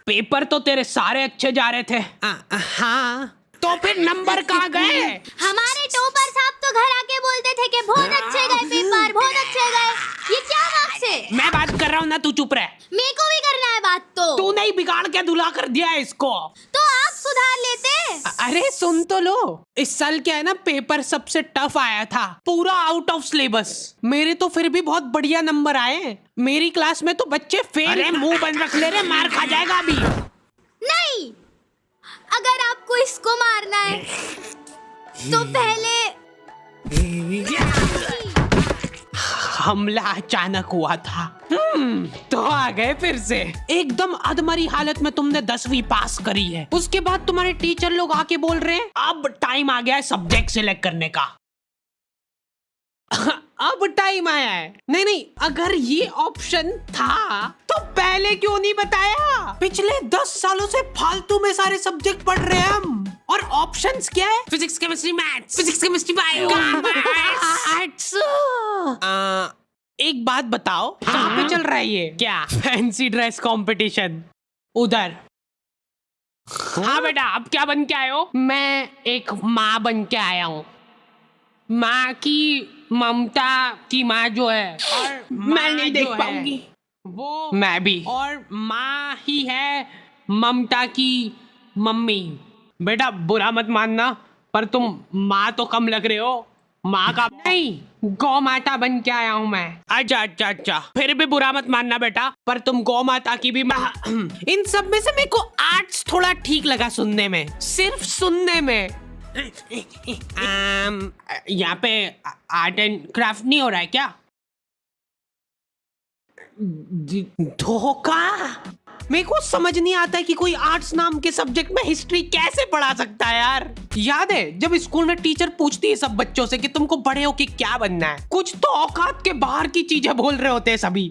Paper तो तेरे सारे अच्छे जा रहे थे। हाँ, तो फिर नंबर कहाँ गए? हमारे टॉपर साहब तो घर आके बोलते थे कि बहुत अच्छे गए पेपर, बहुत अच्छे गए। ये क्या मार्क्स है? मैं बात कर रहा हूँ ना, तू चुप रह। मेरे को भी करना है बात तो। तू नहीं, बिगाड़ के धुला कर दिया है इसको। तो आप सुधार लेते। अरे सुन तो लो, इस साल क्या है ना, पेपर सबसे टफ आया था, पूरा आउट ऑफ सिलेबस। मेरे तो फिर भी बहुत बढ़िया नंबर आए। मेरी क्लास में तो बच्चे फेल। अरे मुंह बंद रख ले रे, मार खा जाएगा अभी। नहीं, अगर आपको इसको मारना है तो पहले हमला अचानक हुआ था। तो आ गए फिर से। एकदम अधमरी हालत में तुमने 10वीं पास करी है, उसके बाद तुम्हारे टीचर लोग आके बोल रहे हैं अब टाइम आ गया है सब्जेक्ट सिलेक्ट करने का। अब टाइम आया है। नहीं, अगर ये ऑप्शन था तो पहले क्यों नहीं बताया? पिछले 10 सालों से फालतू में सारे सब्जेक्ट पढ़ रहे हैं हम। और ऑप्शंस क्या है? Physics, chemistry, maths, physics, chemistry, bio, arts. एक बात बताओ, कहाँ पे चल रहा है ये? क्या फैंसी ड्रेस कंपटीशन? उधर। हाँ बेटा, अब क्या बन के आए हो? मैं एक माँ बन के आया हूँ। माँ की ममता की माँ जो है, और मैं नहीं देख पाऊंगी वो। मैं भी। और माँ ही है ममता की मम्मी। बेटा बुरा मत मानना, पर तुम माँ तो कम लग रहे हो। माँ का नहीं, गौ माता बन के आया हूँ मैं। अच्छा, फिर भी बुरा मत मानना बेटा, पर तुम गौ माता की भी माँ। इन सब में से मेरे को आर्ट्स थोड़ा ठीक लगा सुनने में, सिर्फ सुनने में। यहाँ पे आर्ट एंड क्राफ्ट नहीं हो रहा है क्या? धोखा। मेरे को समझ नहीं आता है कि कोई आर्ट्स नाम के सब्जेक्ट में हिस्ट्री कैसे पढ़ा सकता है यार। याद है जब स्कूल में टीचर पूछती है सब बच्चों से कि तुमको बड़े हो के क्या बनना है, कुछ तो औकात के बाहर की चीजें बोल रहे होते हैं सभी।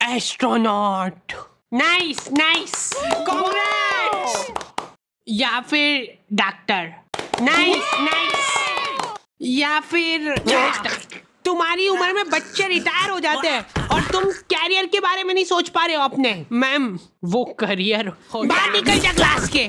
एस्ट्रोनॉट। Nice, congrats. या फिर डॉक्टर। नाइस। या फिर तुम्हारी उम्र में बच्चे रिटायर हो जाते हैं और तुम कैरियर के बारे में नहीं सोच पा रहे हो अपने। मैम, वो करियर बाहर निकल जा क्लास के।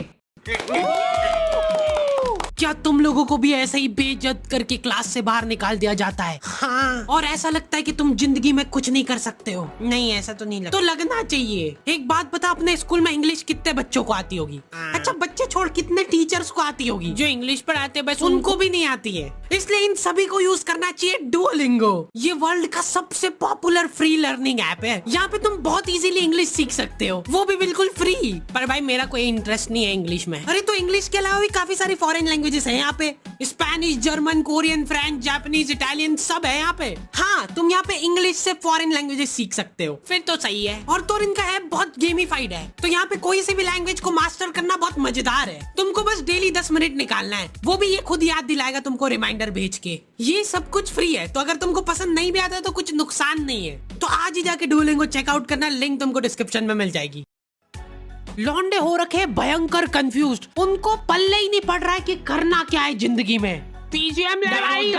क्या तुम लोगों को भी ऐसे ही बेइज्जत करके क्लास से बाहर निकाल दिया जाता है? हाँ। और ऐसा लगता है कि तुम जिंदगी में कुछ नहीं कर सकते हो? नहीं, ऐसा तो नहीं लगता। तो लगना चाहिए। एक बात बता, अपने स्कूल में इंग्लिश कितने बच्चों को आती होगी? अच्छा, बच्चे छोड़, कितने टीचर्स को आती होगी? जो इंग्लिश पढ़ाते हैं बस उनको भी नहीं आती है। इसलिए इन सभी को यूज करना चाहिए डुओलिंगो। ये वर्ल्ड का सबसे पॉपुलर फ्री लर्निंग ऐप है। यहाँ पे तुम बहुत इजीली इंग्लिश सीख सकते हो, वो भी बिल्कुल फ्री। पर भाई मेरा कोई इंटरेस्ट नहीं है इंग्लिश में। अरे तो इंग्लिश के अलावा भी काफी सारी फॉरेन लैंग्वेजेस है यहाँ पे। Spanish, German, Korean, French, Japanese, Italian सब है यहाँ पे। हाँ, तुम यहाँ पे इंग्लिश से फॉरेन लैंग्वेजेस सीख सकते हो। फिर तो सही है। और तो इनका ऐप बहुत गेमिफाइड है, तो यहाँ पे कोई सी भी लैंग्वेज को मास्टर करना बहुत मजेदार है। तुमको बस डेली 10 मिनट निकालना है, वो भी ये खुद याद दिलाएगा तुमको रिमाइंडर भेज के। ये सब कुछ फ्री है, तो अगर तुमको पसंद नहीं भी आता है तो कुछ नुकसान नहीं है। तो आज ही जाके डुओलिंगो चेकआउट करना, लिंक तुमको डिस्क्रिप्शन में मिल जाएगी। लौंडे हो रखे भयंकर कंफ्यूज्ड, उनको पल्ले ही नहीं पड़ रहा है कि करना क्या है जिंदगी में। पीजीएम लड़ाई,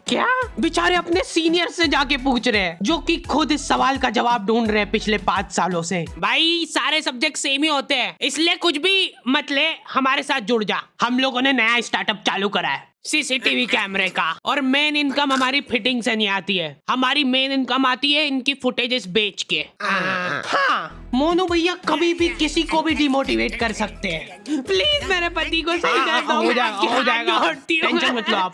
क्या बेचारे अपने सीनियर से जाके पूछ रहे हैं, जो कि खुद इस सवाल का जवाब ढूंढ रहे हैं पिछले 5 सालों से। भाई सारे सब्जेक्ट सेम ही होते हैं, इसलिए कुछ भी मत ले, हमारे साथ जुड़ जा। हम लोगों ने नया स्टार्टअप चालू करा है, सीसीटीवी कैमरे का। और मेन इनकम हमारी फिटिंग से नहीं आती है, हमारी मेन इनकम आती है इनकी फुटेजेस बेच के। हाँ, मोनू भैया कभी भी किसी को भी डिमोटिवेट कर सकते हैं। प्लीज मेरे पति को सही कर दो। हो जाएगा, टेंशन मत लो आप।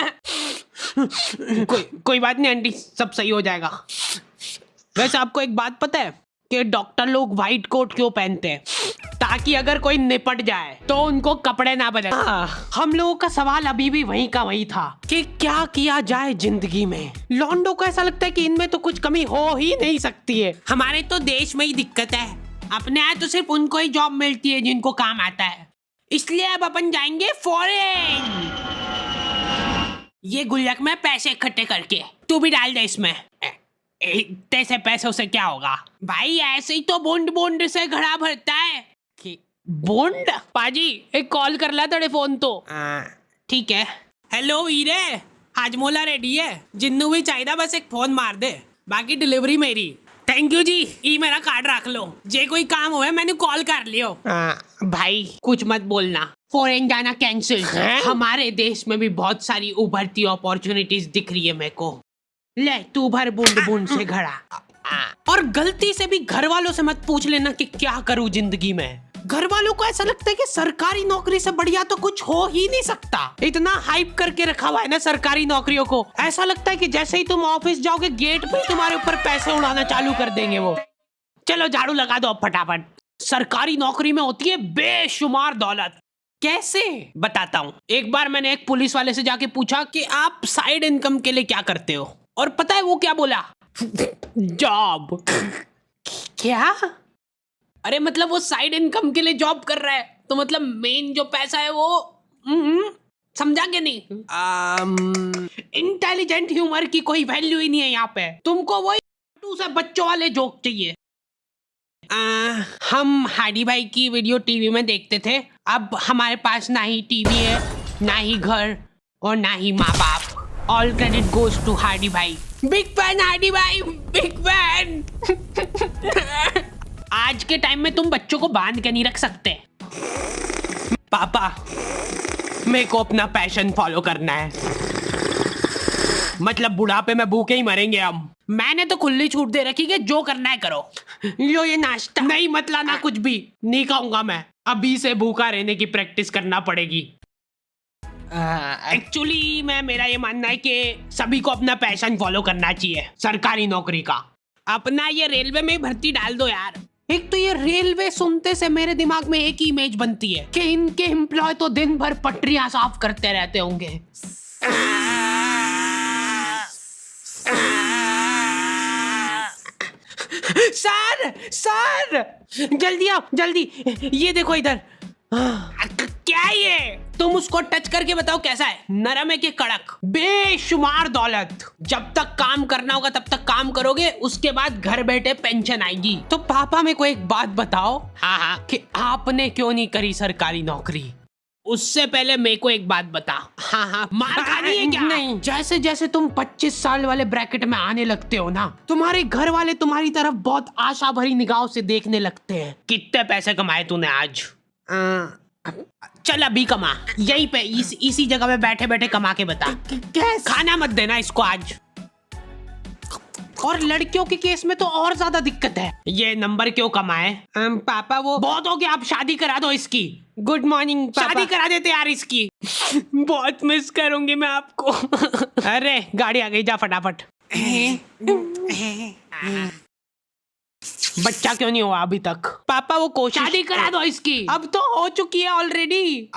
कोई बात नहीं आंटी, सब सही हो जाएगा। वैसे आपको एक बात पता है कि डॉक्टर लोग व्हाइट कोट क्यों पहनते हैं? ताकि अगर कोई निपट जाए तो उनको कपड़े ना बदले। हम लोगों का सवाल अभी भी वहीं का वहीं था कि क्या किया जाए जिंदगी में। लॉन्डो को ऐसा लगता है कि इनमें तो कुछ कमी हो ही नहीं सकती है। हमारे तो देश में ही दिक्कत है, अपने यहाँ तो सिर्फ उनको ही जॉब मिलती है जिनको काम आता है। इसलिए अब अपन जाएंगे फॉरेन। ये गुल्लक में पैसे इकट्ठे करके तू भी डाल दे इसमें। इतने पैसों से क्या होगा भाई, ऐसे ही तो बॉन्ड से घड़ा भरता है। बॉन्ड? पाजी एक कॉल कर ला तेरे फोन तो। ठीक है। हेलो वीरे, हाजमोला रेडी है, जिन्नू भी चाहिए बस एक फोन मार दे, बाकी डिलीवरी मेरी। थैंक यू जी, ये मेरा कार्ड रख लो, जे कोई काम हुए मैंने कॉल कर लियो। भाई कुछ मत बोलना, फॉरेन जाना कैंसिल। हमारे देश में भी बहुत सारी उभरती अपॉर्चुनिटीज दिख रही है मेरे को। ले तू भर बूंद बूंद से घड़ा। और गलती से भी घर वालों से मत पूछ लेना कि क्या करूं जिंदगी में। घर वालों को ऐसा लगता है कि सरकारी नौकरी से बढ़िया तो कुछ हो ही नहीं सकता। इतना हाइप करके रखा हुआ है ना सरकारी नौकरियों को, ऐसा लगता है कि जैसे ही तुम ऑफिस जाओगे गेट पे तुम्हारे ऊपर पैसे उड़ाना चालू कर देंगे वो। चलो झाड़ू लगा दो अब फटाफट। सरकारी नौकरी में होती है बेशुमार दौलत। कैसे बताता हूँ। एक बार मैंने एक पुलिस वाले से जाके पूछा कि आप साइड इनकम के लिए क्या करते हो, और पता है वो क्या बोला? जॉब। क्या? अरे मतलब वो साइड इनकम के लिए जॉब कर रहा है, तो मतलब मेन जो पैसा है वो समझा के नहीं? इंटेलिजेंट ह्यूमर की कोई वैल्यू ही नहीं है यहाँ पे। तुमको वही से बच्चों वाले जोक चाहिए। हम हाडी भाई की वीडियो टीवी में देखते थे, अब हमारे पास ना ही टीवी है, ना ही घर, और ना ही माँ बाप। ऑल क्रेडिट गोज टू हाडी भाई। बिग फैन हाडी भाई, बिग फैन। आज के टाइम में तुम बच्चों को बांध के नहीं रख सकते। पापा मेरे को अपना पैशन फॉलो करना है, मतलब बुढ़ापे में भूखे ही मरेंगे हम। मैंने तो खुली छूट दे रखी कि जो करना है करो। लो ये नाश्ता। नहीं मत लाना, कुछ भी नहीं खाऊंगा मैं, अभी से भूखा रहने की प्रैक्टिस करना पड़ेगी। एक्चुअली मेरा ये मानना है कि सभी को अपना पैशन फॉलो करना चाहिए। सरकारी नौकरी का अपना ये रेलवे में भर्ती डाल दो यार। एक तो ये रेलवे सुनते से मेरे दिमाग में एक ही इमेज बनती है कि इनके एम्प्लॉय तो दिन भर पटरियां साफ करते रहते होंगे। सर सर जल्दी आओ जल्दी, ये देखो इधर। क्या ये? तुम उसको टच करके बताओ कैसा है, नरम है कि कड़क? बेशुमार दौलत। जब तक काम करना होगा तब तक काम करोगे, उसके बाद घर बैठे पेंशन आएगी। तो पापा मेरे को एक बात बताओ, हाँ कि आपने क्यों नहीं करी सरकारी नौकरी? उससे पहले मेरे को एक बात बता। हाँ मार खानी है क्या? नहीं, जैसे जैसे तुम 25 साल वाले ब्रैकेट में आने लगते हो ना, तुम्हारे घर वाले तुम्हारी तरफ बहुत आशा भरी निगाहों से देखने लगते हैं। कितने पैसे कमाए तूने आज? चल अभी कमा, यहीं पे इसी जगह पे बैठे बैठे कमा के बता। खाना मत देना इसको आज। और लड़कियों के केस में तो और ज्यादा दिक्कत है। ये नंबर क्यों कमाए? पापा वो बहुत हो गया, आप शादी करा दो इसकी। गुड मॉर्निंग पापा। शादी करा देते यार इसकी। बहुत मिस करूंगी मैं आपको। अरे गाड़ी आ गई, जा फटाफट। बच्चा क्यों नहीं हुआ अभी तक? पापा वो कोशिश। शादी करा दो इसकी। अब तो हो चुकी है ऑलरेडी।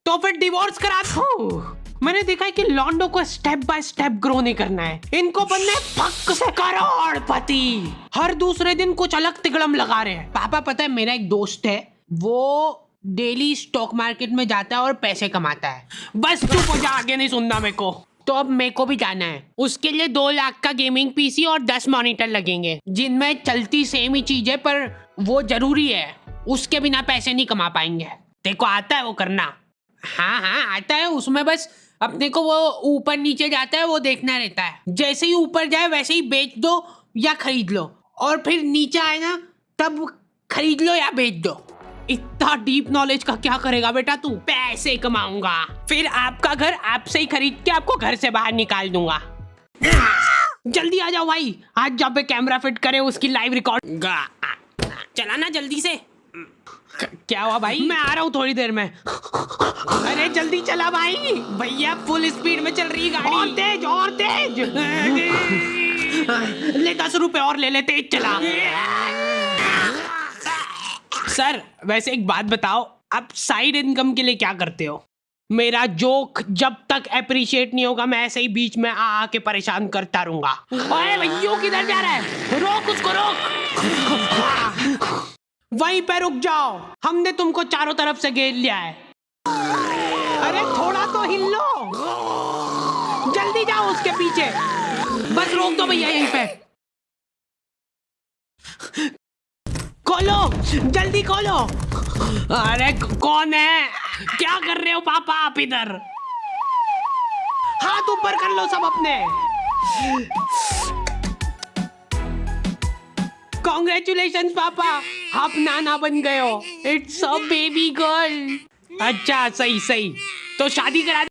तो फिर डिवोर्स करा दो। मैंने देखा है कि लॉन्डो को स्टेप बाय स्टेप ग्रो नहीं करना है, इनको बनना है फक से करोड़पति। हर दूसरे दिन कुछ अलग तिगड़म लगा रहे हैं। पापा पता है मेरा एक दोस्त है, वो डेली स्टॉक मार्केट में जाता है और पैसे कमाता है। बस चुप हो जा, आगे नहीं सुनना मेरे को। तो अब मेरे को भी जाना है, उसके लिए 2 लाख का गेमिंग पीसी और 10 मॉनिटर लगेंगे, जिनमें चलती सेम ही चीज है, पर वो जरूरी है, उसके बिना पैसे नहीं कमा पाएंगे। देखो आता है वो करना? हाँ आता है, उसमें बस अपने को वो ऊपर नीचे जाता है वो देखना रहता है। जैसे ही ऊपर जाए वैसे ही बेच दो या खरीद लो, और फिर नीचे आए ना तब खरीद लो या बेच दो। इतना डीप नॉलेज का क्या करेगा बेटा तू? पैसे कमाऊंगा, फिर आपका घर आपसे ही खरीद के आपको घर से बाहर निकाल दूंगा। जल्दी आ जाओ भाई, आज जहाँ पे कैमरा फिट करे उसकी लाइव रिकॉर्ड। चला ना जल्दी से। क्या हुआ भाई? मैं आ रहा हूँ थोड़ी देर में। अरे जल्दी चला भाई, भैया फुल स्पीड में चल रही गाड़ी। और तेज और तेज। ले 10 रुपए और ले ले, तेज चला। सर वैसे एक बात बताओ, आप साइड इनकम के लिए क्या करते हो? मेरा जोक जब तक अप्रिशिएट नहीं होगा मैं ऐसे ही बीच में आके परेशान करता रहूंगा। ओए भैया किधर जा रहा है? रोक उसको, रोक। वहीं पे रुक जाओ, हमने तुमको चारों तरफ से घेर लिया है। अरे थोड़ा तो हिल लो, जल्दी जाओ उसके पीछे। बस रोक दो भैया यहीं पे। खोलो जल्दी खोलो। अरे कौन है? क्या कर रहे हो पापा आप इधर? हाथ ऊपर कर लो सब अपने। कॉन्ग्रेचुलेशंस पापा, आप नाना बन गए हो। It's a baby girl. अच्छा सही सही, तो शादी करा